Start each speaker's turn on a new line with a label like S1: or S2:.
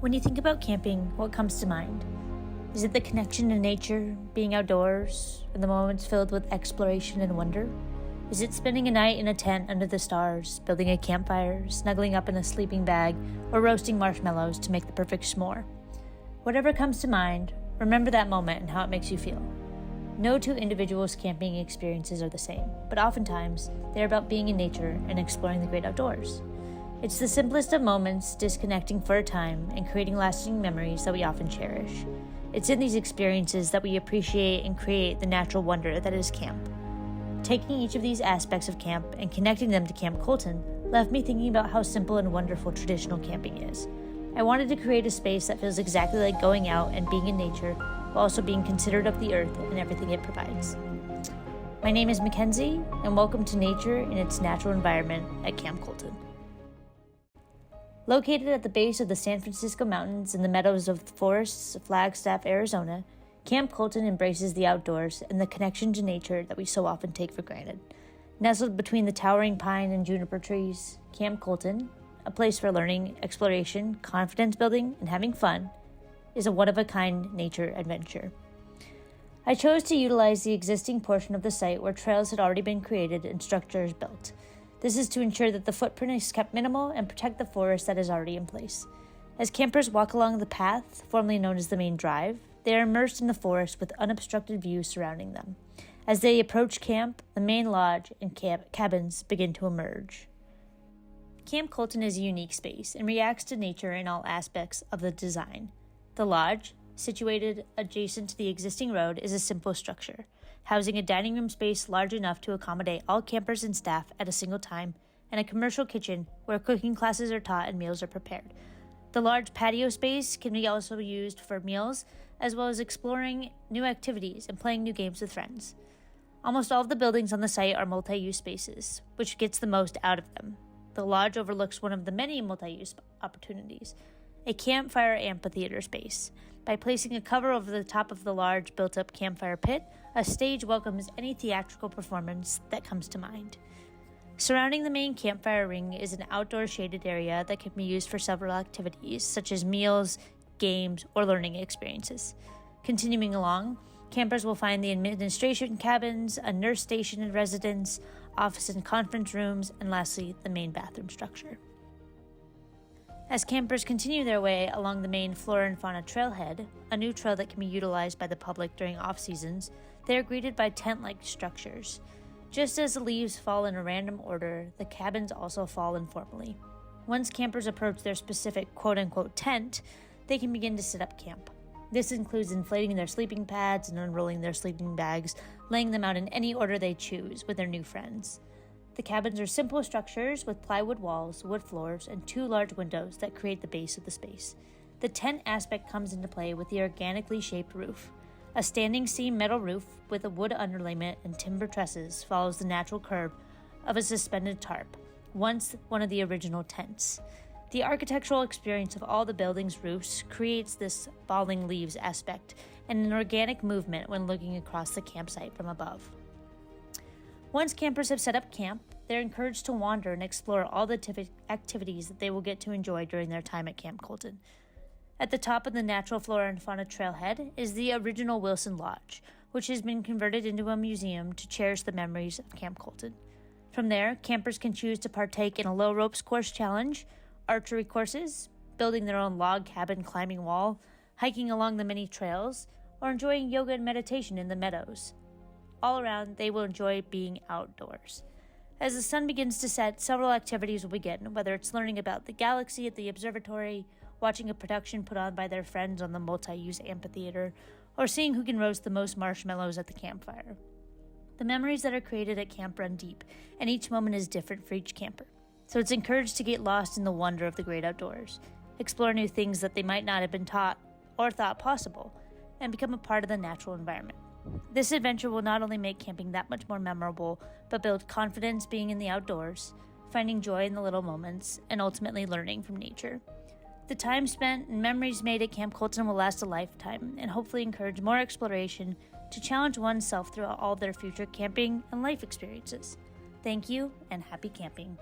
S1: When you think about camping, what comes to mind? Is it the connection to nature, being outdoors, and the moments filled with exploration and wonder? Is it spending a night in a tent under the stars, building a campfire, snuggling up in a sleeping bag, or roasting marshmallows to make the perfect s'more? Whatever comes to mind, remember that moment and how it makes you feel. No two individuals' camping experiences are the same, but oftentimes they're about being in nature and exploring the great outdoors. It's the simplest of moments, disconnecting for a time and creating lasting memories that we often cherish. It's in these experiences that we appreciate and create the natural wonder that is camp. Taking each of these aspects of camp and connecting them to Camp Colton left me thinking about how simple and wonderful traditional camping is. I wanted to create a space that feels exactly like going out and being in nature, while also being considerate of the earth and everything it provides. My name is Mackenzie, and welcome to nature in its natural environment at Camp Colton. Located at the base of the San Francisco Mountains in the meadows of the forests of Flagstaff, Arizona, Camp Colton embraces the outdoors and the connection to nature that we so often take for granted. Nestled between the towering pine and juniper trees, Camp Colton, a place for learning, exploration, confidence building, and having fun, is a one-of-a-kind nature adventure. I chose to utilize the existing portion of the site where trails had already been created and structures built. This is to ensure that the footprint is kept minimal and protect the forest that is already in place. As campers walk along the path, formerly known as the main drive, they are immersed in the forest with unobstructed views surrounding them. As they approach camp, the main lodge and cabins begin to emerge. Camp Colton is a unique space and reacts to nature in all aspects of the design. The lodge, situated adjacent to the existing road, is a simple structure, housing a dining room space large enough to accommodate all campers and staff at a single time, and a commercial kitchen where cooking classes are taught and meals are prepared. The large patio space can be also used for meals, as well as exploring new activities and playing new games with friends. Almost all of the buildings on the site are multi-use spaces, which gets the most out of them. The lodge overlooks one of the many multi-use opportunities, a campfire amphitheater space. By placing a cover over the top of the large built-up campfire pit, a stage welcomes any theatrical performance that comes to mind. Surrounding the main campfire ring is an outdoor shaded area that can be used for several activities, such as meals, games, or learning experiences. Continuing along, campers will find the administration cabins, a nurse station and residence, office and conference rooms, and lastly, the main bathroom structure. As campers continue their way along the main flora and fauna trailhead, a new trail that can be utilized by the public during off-seasons, they are greeted by tent-like structures. Just as the leaves fall in a random order, the cabins also fall informally. Once campers approach their specific quote-unquote tent, they can begin to set up camp. This includes inflating their sleeping pads and unrolling their sleeping bags, laying them out in any order they choose with their new friends. The cabins are simple structures with plywood walls, wood floors, and 2 large windows that create the base of the space. The tent aspect comes into play with the organically shaped roof. A standing seam metal roof with a wood underlayment and timber trusses follows the natural curve of a suspended tarp, once one of the original tents. The architectural experience of all the building's roofs creates this falling leaves aspect and an organic movement when looking across the campsite from above. Once campers have set up camp, they're encouraged to wander and explore all the activities that they will get to enjoy during their time at Camp Colton. At the top of the natural flora and fauna trailhead is the original Wilson Lodge, which has been converted into a museum to cherish the memories of Camp Colton. From there, campers can choose to partake in a low ropes course challenge, archery courses, building their own log cabin climbing wall, hiking along the many trails, or enjoying yoga and meditation in the meadows. All around, they will enjoy being outdoors. As the sun begins to set, several activities will begin, whether it's learning about the galaxy at the observatory, watching a production put on by their friends on the multi-use amphitheater, or seeing who can roast the most marshmallows at the campfire. The memories that are created at camp run deep, and each moment is different for each camper. So it's encouraged to get lost in the wonder of the great outdoors, explore new things that they might not have been taught or thought possible, and become a part of the natural environment. This adventure will not only make camping that much more memorable, but build confidence being in the outdoors, finding joy in the little moments, and ultimately learning from nature. The time spent and memories made at Camp Colton will last a lifetime and hopefully encourage more exploration to challenge oneself throughout all of their future camping and life experiences. Thank you and happy camping.